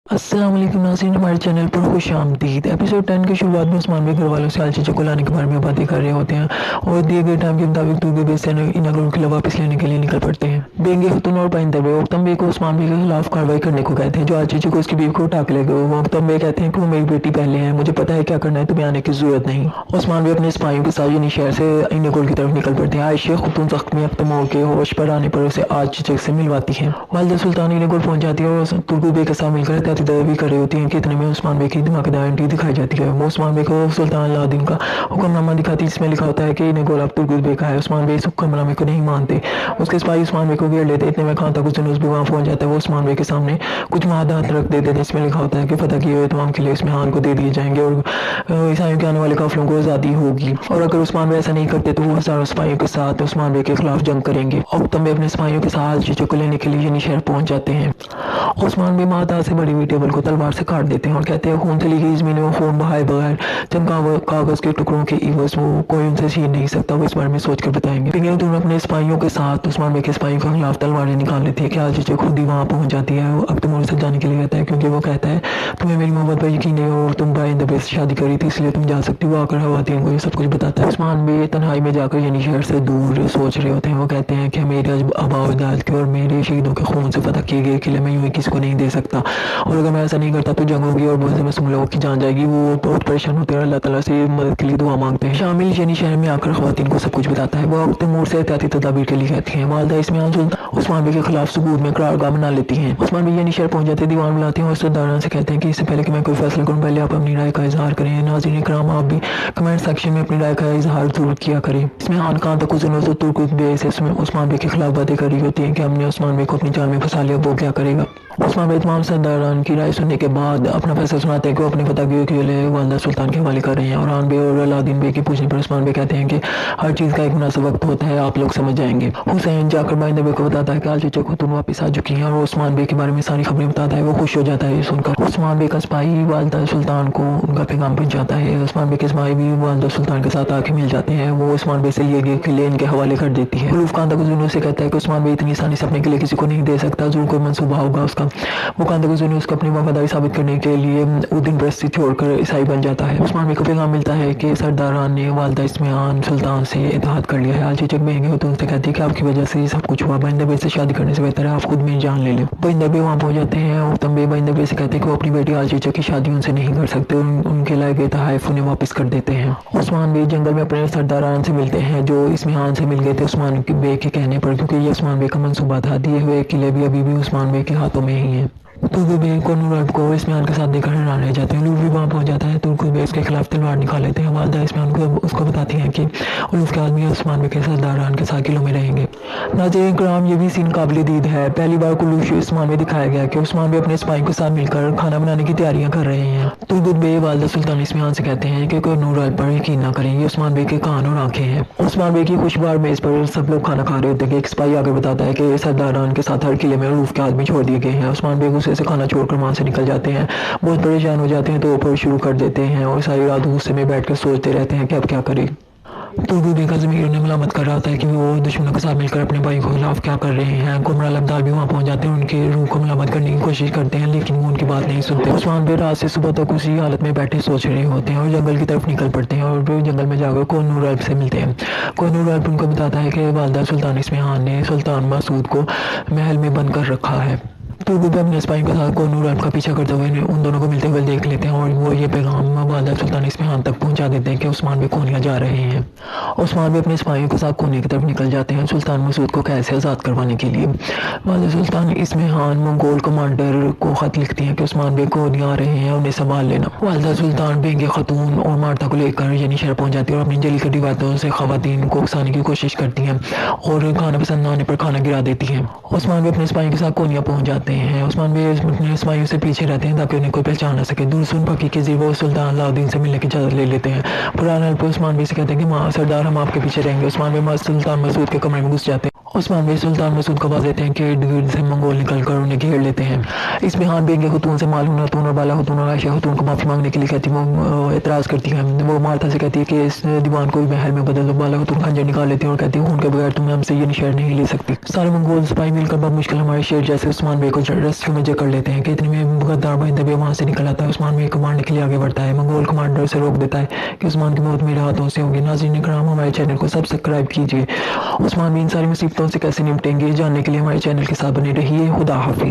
السلام علیکم ناظرین، ہمارے چینل پر خوش آمدید۔ ایپیسوڈ 10 کی شروعات میں عثمان بے گھر والوں سے الچیچے کو لانے کے بارے میں باتیں کر رہے ہوتے ہیں اور دیے گئے ٹائم کے مطابق ترگے بے سے انگل کے قلعہ واپس لینے کے لیے نکل پڑتے ہیں۔ بینگے خاتون اور پائندہ بے اوکتم بے کو عثمان بے کے خلاف کارروائی کرنے کو کہتے ہیں، جو الچیچے کو اس کی بیوی کو اٹھا کے لے گئے۔ وہ اوکتم بے کہتے ہیں کہ وہ میری بیٹی پہلے ہے، مجھے پتا ہے کیا کرنا ہے، تمہیں آنے کی ضرورت نہیں۔ عثمان بے اپنے سپاہیوں کے ساتھ یعنی شہر سے انگل کی طرف نکل پڑتے ہیں۔ عائشہ خاتون زخمی ختم ہو کے ہوش پر آنے پر اسے الچیچے سے ملواتی ہیں۔ والدہ سلطان انگل پہنچ جاتی ہے اور ترگے بے کے ساتھ مل کر احتیاطی تدابیر کر رہی ہوتی ہیں کہ اتنے میں عثمان بے کی دھماکیدار اینٹری دکھائی جاتی ہے۔ وہ عثمان بے کو سلطان الادین کا حکم نامہ دکھاتی ہے، جس میں لکھا ہوتا ہے کہ انگل اب ترگے بے کا ہے۔ عثمان بے اس حکم نامے کو نہیں مانتے، اس کے سپاہی عثمان بے کو گھیر لیتے۔ اتنے میں خان طاقوس بھی وہاں پہنچ جاتا ہے۔ وہ عثمان بے کے سامنے کچھ معاہدات رکھ دیتے ہیں، جس میں لکھا ہوتا ہے کہ فتح کیے ہوئے تمام قلعے اصفہان کو دے دیے جائیں گے اور عیسائیوں کے آنے والے قافلوں کو آزادی ہوگی، اور اگر عثمان بے ایسا نہیں کرتے تو وہ ہزاروں سپاہیوں کے ساتھ عثمان بے کے خلاف جنگ کریں گے۔ اوکتم بے اپنے سپاہیوں کے ساتھ الچیچے کو لینے کے لیے یعنی شہر پہنچ جاتے ہیں۔ عثمان بے معاہدات سے بڑی ہوئی ٹیبل کو تلوار سے کاٹ دیتے ہیں اور کہتے ہیں خون سے لی گئی زمینوں خون بہائے بغیر چند کاغذ کے ٹکڑوں کے عوض وہ کوئی ان سے چھین نہیں سکتا، وہ اس بارے میں سوچ کر بتائیں گے۔ بینگے خاتون اپنے سپاہیوں کے ساتھ عثمان بے کے سپاہیوں کے خلاف تلواریں نکال لیتی ہے کہ الچیچے خود ہی وہاں پہنچ جاتی ہے۔ اب تم سے جانے کے لیے کہتا ہے کیونکہ وہ کہتا ہے تمہیں میری محبت پر یقین نہیں اور تم بائندہ بے سے شادی کری تھی، اس لیے تم جا سکتی ہو۔ آ کر خواتین کو یہ سب کچھ بتاتا ہے۔ عثمان بے تنہائی میں جا کر یعنی شہر سے دور سوچ رہے ہوتے ہیں۔ وہ کہتے ہیں کہ میرے آباء و اجداد کے اور میرے شہیدوں کے خون سے فتح کیے گئے قلعے میں یوں ہی کسی کو نہیں دے سکتا، اور اگر میں ایسا نہیں کرتا تو جنگ ہوگی اور بہت سے معصوم لوگوں کی جان جائے گی۔ وہ بہت پریشان ہوتے ہیں اور اللہ تعالیٰ سے مدد کے لیے دعا مانگتے ہیں۔ شامل یعنی شہر میں آ کر خواتین کو سب کچھ بتاتا ہے۔ وہ تیمور سے احتیاطی تدابیر کے لیے کہتی ہیں۔ والدہ اصفہان سلطان عثمان بے کے خلاف ثبوت میں قرارگاہ بنا لیتی ہیں۔ عثمان بے یعنی شہر پہنچ جاتے ہیں، دیوان بلاتے ہیں اور سرداران سے کہتے ہیں کہ اس سے پہلے کہ میں کوئی فیصلہ کروں پہلے آپ اپنی رائے کا اظہار کریں۔ ناظرین کرام، آپ بھی کمنٹ سیکشن میں اپنی رائے کا اظہار ضرور کیا کریں۔ اس میں خان طاقوس ترگے بے سے عثمان بے کے خلاف باتیں کر رہی ہوتی ہیں کہ ہم نے عثمان بے کو اپنی جال میں پھنسا لیا، وہ کیا کرے گا۔ عثمان بے تمام سرداران کی رائے سننے کے بعد اپنا فیصلہ سناتے ہیں کہ وہ اپنے فتح کے لیے والدہ سلطان کے حوالے کر رہے ہیں۔ خان بے اور الادین بے کے پوچھنے پر عثمان بے کہتے ہیں کہ ہر چیز کا ایک مناسب وقت ہوتا ہے، آپ لوگ سمجھ جائیں گے۔ حسین جا کر بائندہ بے کو بتاتا ہے کہ الچیچے خاتون واپس آ چکی ہیں اور عثمان بے کے بارے میں ساری خبریں بتاتا ہے۔ وہ خوش ہو جاتا ہے یہ سن کر۔ عثمان بے کا سپاہی والدہ سلطان کو ان کا پیغام پہنچاتا ہے۔ عثمان بے کے سپاہی بھی والدہ سلطان کے ساتھ آ کے مل جاتے ہیں۔ وہ عثمان بے سے لیے گئے قلعے ان کے حوالے کر دیتی ہے۔ خان طاقوس سے کہتا ہے کہ عثمان بے اتنی آسانی سے اپنے قلعے کسی کو نہیں دے سکتا، ضرور کوئی منصوبہ ہوگا اس کا۔ وہ خان طاقوس اس کو اپنی وفاداری ثابت کرنے کے لیے دین پرستی چھوڑ کر عیسائی بن جاتا ہے۔ عثمان بے کو پیغام ملتا ہے کہ سرداران نے والدہ اصفہان سلطان سے اتحاد کر لیا ہے۔ الچیچے بینگے خاتون سے کہتی ہے کہ آپ کی وجہ سے یہ سب کچھ ہوا، بائندہ بے سے شادی کرنے سے بہتر ہے آپ خود میری جان لے لیں۔ بائندہ بے وہاں پہنچ جاتے ہیں۔ اوکتم بے بائندہ بے سے کہتے ہیں کہ وہ اپنی بیٹی الچیچے کی شادی ان سے نہیں کر سکتے، ان کے لائے گئے تحائف انہیں واپس کر دیتے ہیں۔ عثمان بے جنگل میں اپنے سرداران سے ملتے ہیں جو اصفہان سے مل گئے تھے عثمان بے کے کہنے پر، کیونکہ یہ عثمان بے کا منصوبہ تھا۔ دیے ہوئے قلعے بھی ابھی بھی عثمان بے کے ہاتھوں میں ہی ہیں۔ ترگے بے کو نوراب کو اصفہان کے ساتھ دیکھ کر حیران رہ جاتے ہیں۔ الوف بھی وہاں پہنچ جاتا ہے۔ ترگے بے اس کے خلاف تلوار نکال لیتے ہیں۔ والدہ اصفہان کو اس کو بتاتی ہیں کہ الوف کے آدمی عثمان بے کے سرداران کے ساتھ قلعوں میں رہیں گے۔ ناظرین کرام، یہ بھی سین قابل دید ہے۔ پہلی بار الوف عثمان میں دکھایا گیا کہ عثمان بے اپنے سپاہیوں کے ساتھ مل کر کھانا بنانے کی تیاریاں کر رہے ہیں۔ ترگے بے والدہ سلطان اصفہان سے کہتے ہیں کہ کوئی نوراب پر یقین نہ کریں، یہ عثمان بے کے کان اور آنکھیں ہیں۔ عثمان بے کی خوشگوار میز پر سب لوگ کھانا کھا رہے ہوتے ہیں کہ ایک سپاہی آ کر بتاتا ہے کہ سرداران کے ساتھ ہر قلعے میں الوف کے آدمی چھوڑ دیے گئے ہیں۔ عثمان بے غصے سے کھانا چھوڑ کر وہاں سے نکل جاتے ہیں، بہت پریشان ہو جاتے ہیں تو اوپر شروع کر دیتے ہیں اور ساری رات غصے میں بیٹھ کر سوچتے رہتے ہیں کہ اب کیا کریں۔ ترگے بے کا ضمیر انہیں ملامت کر رہا ہے کہ وہ دشمنوں کے ساتھ مل کر اپنے بھائی کے خلاف کیا کر رہے ہیں۔ گمراہ ابدال بھی وہاں پہنچ جاتے ہیں، ان کے روح کو ملامت کرنے کی کوشش کرتے ہیں لیکن وہ ان کی بات نہیں سنتے۔ عثمان بے رات سے صبح تک اسی حالت میں بیٹھے سوچ رہے ہوتے ہیں اور جنگل کی طرف نکل پڑتے ہیں اور جنگل میں جا کر کوہ نوراب سے ملتے ہیں۔ کوہ نوراب ان کو بتاتا ہے کہ والدہ سلطان اصفہان نے سلطان مسعود کو محل میں بند کر رکھا ہے۔ ترگے بے اپنے سپاہیوں کے ساتھ کوہ نوراب کا پیچھا کرتے ہوئے ان دونوں کو ملتے ہوئے دیکھ لیتے ہیں اور وہ یہ پیغام والدہ سلطان اصفہان تک پہنچا دیتے ہیں کہ عثمان بے کونیا جا رہے ہیں۔ عثمان بے اپنے سپاہیوں کے ساتھ کونے کی طرف نکل جاتے ہیں سلطان مسعود کو قید سے آزاد کروانے کے لیے۔ والدہ سلطان اصفہان منگول کمانڈر کو خط لکھتی ہیں کہ عثمان بے کونیا آ رہے ہیں، انہیں سنبھال لینا۔ والدہ سلطان بینگے خاتون اور مارتا کو لے کر یعنی شہر پہنچ جاتی ہے اور اپنی جلی کٹی باتوں سے خواتین کو اکسانے کی کوشش کرتی ہیں اور کھانا پسند نہ آنے پر کھانا گرا دیتی ہیں۔ عثمان بے اپنے سپاہیوں کے ساتھ کونیا پہنچ جاتے ہیں۔ عثمان بے اپنے سپاہیوں سے پیچھے رہتے ہیں تاکہ انہیں کوئی پہچان نہ سکے۔ دورسون پکی کے ذریعے وہ سلطان الادین سے ملنے کی اجازت لے لیتے ہیں۔ پرانا حال پر عثمان بے سے کہتے ہیں کہ سردار ہم آپ کے پیچھے رہیں گے۔ عثمان بے سلطان مسعود کے کمرے میں گھس جاتے ہیں عثمان بن سلطان مسعود کو آواز دیتے ہیں کہ ارد گرد سے منگول نکل کر انہیں گھیر لیتے ہیں۔ اس میں ہان بینگ خاتون سے مالون خاتون اور بالا خاتون اور عائشہ خاتون کو معافی مانگنے کے لیے کہتی وہ اعتراض کرتی ہیں۔ وہ مارتھا سے کہتی ہے کہ اس دیوان کو محل میں بدل دو۔ بالا خاتون خنجر نکال لیتی ہے اور کہتی ہے خون کے بغیر تم ہم سے یہ شہر نہیں لے سکتی۔ سارے منگول سپاہی مل کر بہت مشکل ہمارے شیر جیسے عثمان بے کو رسیوں میں جکڑ لیتے ہیں کہ اتنے میں غدار بھائی دبے وہاں سے نکل آتا ہے۔ عثمان بے کو مارنے کے لیے آگے بڑھتا ہے۔ منگول کمانڈر سے روک دیتا ہے کہ عثمان کی موت میرے ہاتھوں سے ہوگی۔ ناظرین کرام، ہمارے چینل کو سبسکرائب کیجیے۔ عثمان بھی ان ساری مصیبتوں سے کیسے نمٹیں گے جاننے کے لیے ہمارے چینل کے ساتھ بنے رہیے۔ خدا حافظ۔